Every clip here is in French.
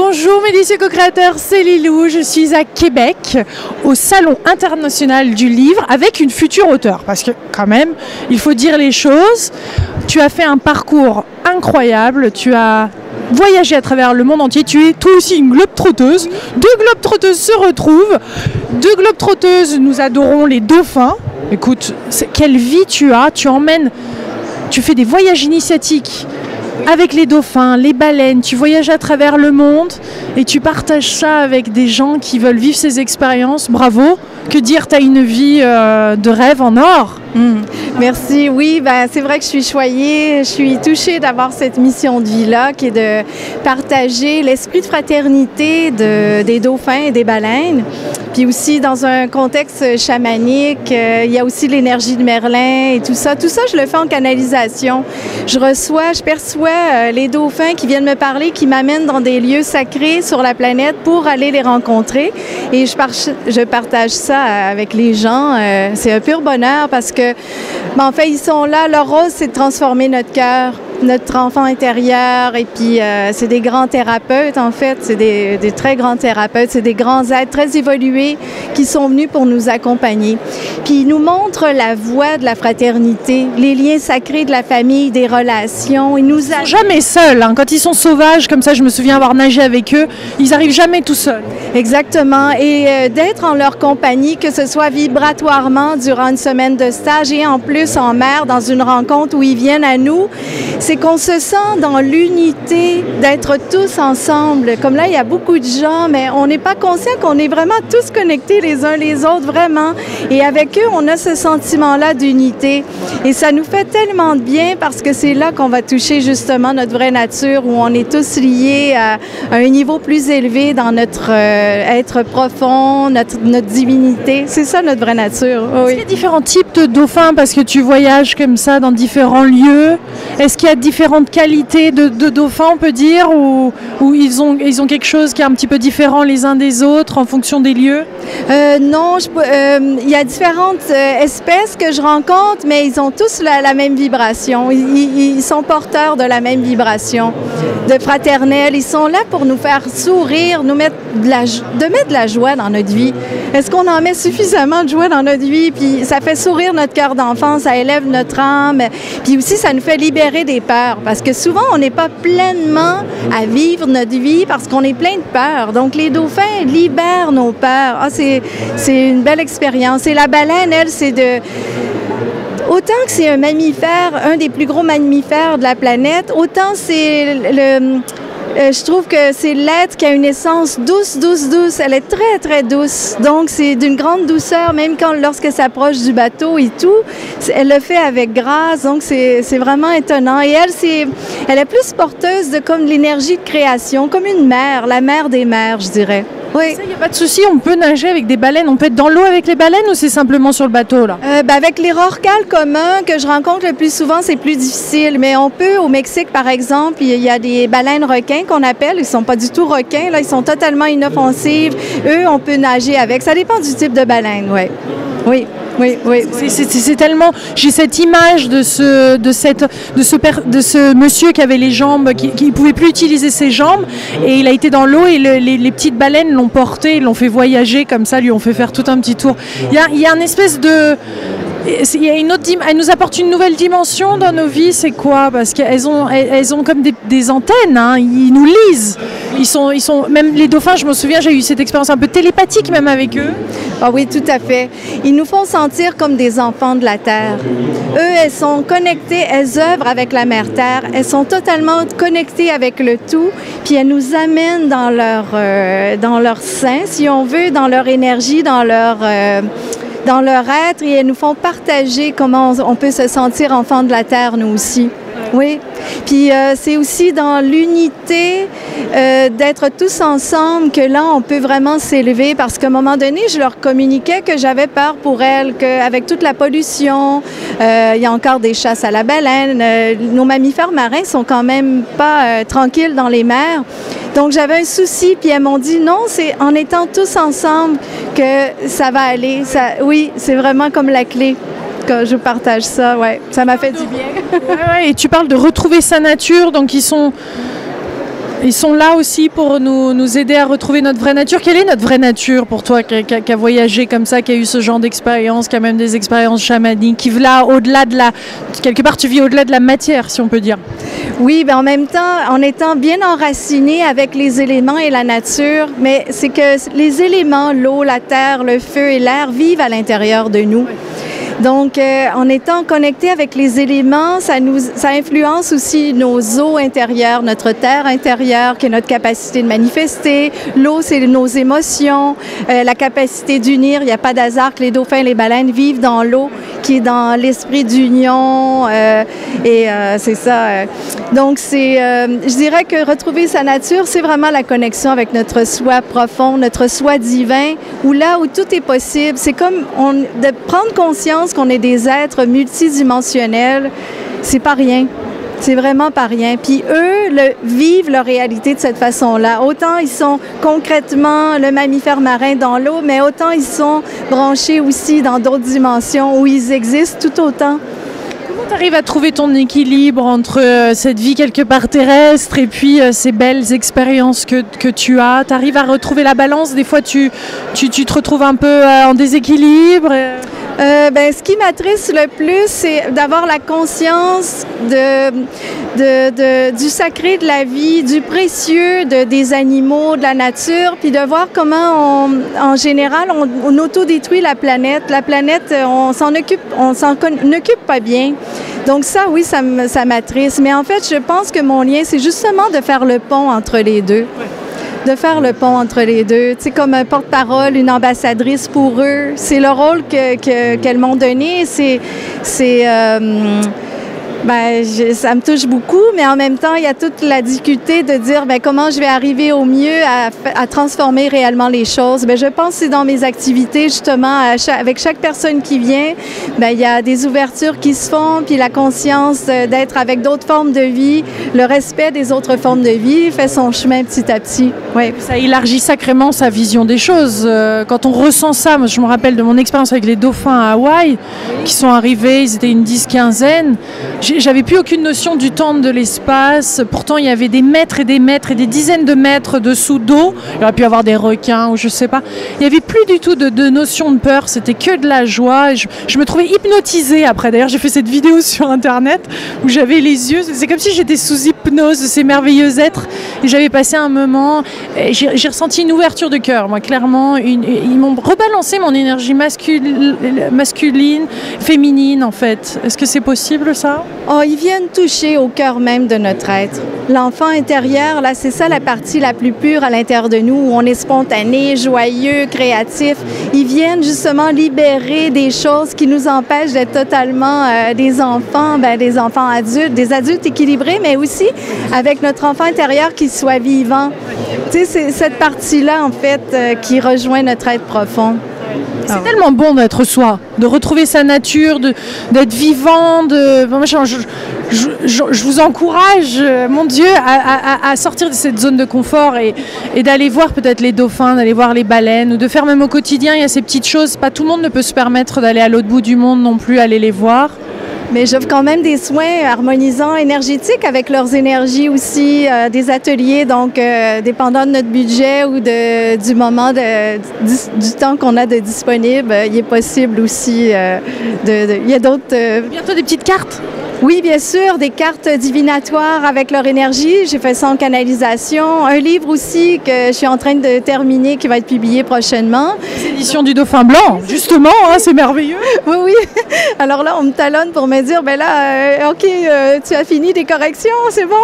Bonjour mes délicieux co-créateurs, c'est Lilou, je suis à Québec au Salon international du livre avec une future auteure parce que quand même il faut dire les choses, tu as fait un parcours incroyable, tu as voyagé à travers le monde entier, tu es toi aussi une globe-trotteuse, deux globe-trotteuses se retrouvent, deux globe-trotteuses, nous adorons les dauphins, écoute, quelle vie tu as, tu fais des voyages initiatiques avec les dauphins, les baleines, tu voyages à travers le monde et tu partages ça avec des gens qui veulent vivre ces expériences. Bravo! Que dire, tu as une vie de rêve en or. Merci. Oui, c'est vrai que je suis choyée, je suis touchée d'avoir cette mission de vie-là qui est de partager l'esprit de fraternité des dauphins et des baleines. Puis aussi, dans un contexte chamanique, il y a aussi l'énergie de Merlin et tout ça. Tout ça, je le fais en canalisation. Je perçois les dauphins qui viennent me parler, qui m'amènent dans des lieux sacrés sur la planète pour aller les rencontrer. Et je partage ça avec les gens. C'est un pur bonheur parce que, en fait, ils sont là. Leur rôle, c'est de transformer notre cœur, notre enfant intérieur. Et puis, c'est des grands thérapeutes, en fait. C'est des très grands thérapeutes. C'est des grands êtres très évolués qui sont venus pour nous accompagner. Puis, ils nous montrent la voie de la fraternité, les liens sacrés de la famille, des relations. Ils nous sont jamais seuls. Hein. Quand ils sont sauvages, comme ça, je me souviens avoir nagé avec eux, ils arrivent jamais tout seuls. Exactement. Et d'être en leur compagnie, que ce soit vibratoirement durant une semaine de stage et en plus en mer, dans une rencontre où ils viennent à nous, c'est qu'on se sent dans l'unité d'être tous ensemble. Comme là, il y a beaucoup de gens, mais on n'est pas conscient qu'on est vraiment tous connectés les uns les autres, vraiment. Et avec eux, on a ce sentiment-là d'unité. Et ça nous fait tellement de bien parce que c'est là qu'on va toucher justement notre vraie nature, où on est tous liés à un niveau plus élevé dans notre être profond, notre divinité. C'est ça notre vraie nature. Oui. Est-ce qu'il y a différents types de dauphins parce que tu voyages comme ça dans différents lieux? Est-ce qu'il y a différentes qualités de dauphins, on peut dire, ou ils ont quelque chose qui est un petit peu différent les uns des autres en fonction des lieux? Non, il y a différentes espèces que je rencontre, mais ils ont tous la même vibration. Ils sont porteurs de la même vibration, de fraternelle. Ils sont là pour nous faire sourire, nous mettre de la joie dans notre vie. Est-ce qu'on en met suffisamment de joie dans notre vie? Puis ça fait sourire notre cœur d'enfant, ça élève notre âme. Puis aussi, ça nous fait libérer des peurs. Parce que souvent, on n'est pas pleinement à vivre notre vie parce qu'on est plein de peurs. Donc, les dauphins libèrent nos peurs. Ah, c'est une belle expérience. Et la baleine, elle, c'est de... Autant que c'est un mammifère, un des plus gros mammifères de la planète, autant c'est je trouve que c'est l'être qui a une essence douce. Elle est très, très douce. Donc, c'est d'une grande douceur, même lorsqu'elle s'approche du bateau et tout. Elle le fait avec grâce. Donc, c'est vraiment étonnant. Et elle est plus porteuse de comme l'énergie de création, comme une mère, la mère des mères, je dirais. Oui. Il n'y a pas de souci, on peut nager avec des baleines. On peut être dans l'eau avec les baleines ou c'est simplement sur le bateau, là? Avec les rorquals communs que je rencontre le plus souvent, c'est plus difficile. Mais on peut, au Mexique, par exemple, il y a des baleines requins qu'on appelle. Ils ne sont pas du tout requins, là. Ils sont totalement inoffensifs. Eux, on peut nager avec. Ça dépend du type de baleine, ouais. Oui. Oui. C'est tellement... J'ai cette image de ce monsieur qui avait les jambes, qui ne pouvait plus utiliser ses jambes, et il a été dans l'eau et les petites baleines l'ont porté, ils l'ont fait voyager comme ça, lui ont fait faire tout un petit tour. Il y a une espèce de... Elle nous apporte une nouvelle dimension dans nos vies, c'est quoi? Parce qu'elles ont comme des antennes, hein. Ils nous lisent. Ils sont, même les dauphins, je me souviens, j'ai eu cette expérience un peu télépathique même avec eux. Ah oui, tout à fait. Ils nous font sentir comme des enfants de la Terre. Eux, elles sont connectées, elles œuvrent avec la Mère Terre. Elles sont totalement connectées avec le tout, puis elles nous amènent dans leur sein, si on veut, dans leur énergie, dans leur être, et elles nous font partager comment on peut se sentir enfant de la Terre, nous aussi. Oui. Puis c'est aussi dans l'unité d'être tous ensemble que là, on peut vraiment s'élever parce qu'à un moment donné, je leur communiquais que j'avais peur pour elles, qu'avec toute la pollution, il y a encore des chasses à la baleine. Nos mammifères marins sont quand même pas tranquilles dans les mers. Donc, j'avais un souci, puis elles m'ont dit non, c'est en étant tous ensemble que ça va aller. Oui, c'est vraiment comme la clé. Que je partage ça, ouais, ça m'a fait du bien. Et tu parles de retrouver sa nature, donc ils sont Ils sont là aussi pour nous aider à retrouver notre vraie nature. Quelle est notre vraie nature pour toi qui a voyagé comme ça, qui a eu ce genre d'expérience, qui a même des expériences chamaniques, qui là au-delà de la... Quelque part, tu vis au-delà de la matière, si on peut dire. Oui, ben en même temps, en étant bien enraciné avec les éléments et la nature, mais c'est que les éléments, l'eau, la terre, le feu et l'air vivent à l'intérieur de nous. Donc, en étant connecté avec les éléments, ça influence aussi nos eaux intérieures, notre terre intérieure, qui est notre capacité de manifester. L'eau, c'est nos émotions, la capacité d'unir. Il n'y a pas d'hasard que les dauphins et les baleines vivent dans l'eau, qui est dans l'esprit d'union. C'est ça. Donc, je dirais que retrouver sa nature, c'est vraiment la connexion avec notre soi profond, notre soi divin, où là où tout est possible, c'est comme de prendre conscience qu'on est des êtres multidimensionnels, c'est pas rien. C'est vraiment pas rien. Puis eux vivent leur réalité de cette façon-là. Autant ils sont concrètement le mammifère marin dans l'eau, mais autant ils sont branchés aussi dans d'autres dimensions où ils existent tout autant. Comment tu arrives à trouver ton équilibre entre cette vie quelque part terrestre et puis ces belles expériences que tu as? Tu arrives à retrouver la balance? Des fois, tu te retrouves un peu en déséquilibre? Ce qui m'attriste le plus, c'est d'avoir la conscience du sacré de la vie, du précieux des animaux, de la nature, puis de voir comment en général, on autodétruit la planète. La planète, on s'en occupe pas bien. Donc ça, oui, ça m'attriste. Mais en fait, je pense que mon lien, c'est justement de faire le pont entre les deux. De faire le pont entre les deux. Tu sais, comme un porte-parole, une ambassadrice pour eux. C'est le rôle qu'elles m'ont donné. Ça me touche beaucoup, mais en même temps, il y a toute la difficulté de dire comment je vais arriver au mieux à transformer réellement les choses. Je pense que c'est dans mes activités, justement, avec chaque personne qui vient, il y a des ouvertures qui se font, puis la conscience d'être avec d'autres formes de vie, le respect des autres formes de vie fait son chemin petit à petit. Ouais. Ça élargit sacrément sa vision des choses. Quand on ressent ça, moi, je me rappelle de mon expérience avec les dauphins à Hawaï, qui sont arrivés, ils étaient une 10-15aine. J'avais plus aucune notion du temps, de l'espace. Pourtant, il y avait des mètres et des dizaines de mètres dessous d'eau. Il aurait pu y avoir des requins ou je sais pas. Il n'y avait plus du tout de notion de peur. C'était que de la joie. Je me trouvais hypnotisée après. D'ailleurs, j'ai fait cette vidéo sur Internet où j'avais les yeux. C'est comme si j'étais sous hypnose de ces merveilleux êtres. Et j'avais passé un moment. J'ai ressenti une ouverture de cœur, moi, clairement. Ils m'ont rebalancé mon énergie masculine, féminine, en fait. Est-ce que c'est possible, ça? Oh, ils viennent toucher au cœur même de notre être. L'enfant intérieur, là, c'est ça la partie la plus pure à l'intérieur de nous, où on est spontané, joyeux, créatif. Ils viennent justement libérer des choses qui nous empêchent d'être totalement des enfants adultes, des adultes équilibrés, mais aussi avec notre enfant intérieur qui soit vivant. Tu sais, c'est cette partie-là, en fait, qui rejoint notre être profond. C'est tellement bon d'être soi, de retrouver sa nature, d'être vivant. Je vous encourage, mon Dieu, à sortir de cette zone de confort et d'aller voir peut-être les dauphins, d'aller voir les baleines, ou de faire même au quotidien. Il y a ces petites choses. Pas tout le monde ne peut se permettre d'aller à l'autre bout du monde non plus, aller les voir. Mais j'offre quand même des soins harmonisants énergétiques avec leurs énergies aussi, des ateliers, donc dépendant de notre budget ou du moment, du temps qu'on a de disponible, il est possible aussi il y a d'autres... Bientôt des petites cartes? Oui, bien sûr, des cartes divinatoires avec leur énergie. J'ai fait ça en canalisation. Un livre aussi que je suis en train de terminer qui va être publié prochainement. C'est l'édition du Dauphin Blanc, justement, hein, c'est merveilleux. Oui, oui. Alors là, on me talonne pour me dire, OK, tu as fini des corrections, c'est bon?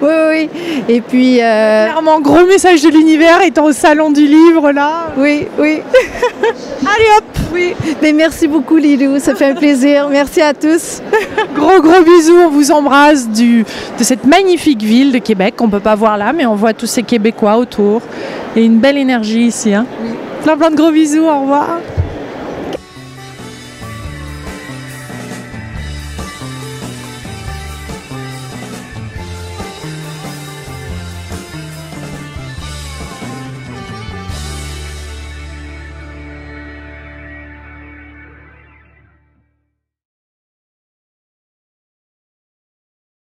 Oui, oui. Et puis... Clairement, gros message de l'univers étant au salon du livre, là. Oui, oui. Allez hop! Oui. Mais merci beaucoup, Lilou, ça fait un plaisir. Merci à tous. Gros bisous, on vous embrasse de cette magnifique ville de Québec qu'on ne peut pas voir là, mais on voit tous ces Québécois autour. Et une belle énergie ici. Hein. Oui. Plein de gros bisous, au revoir.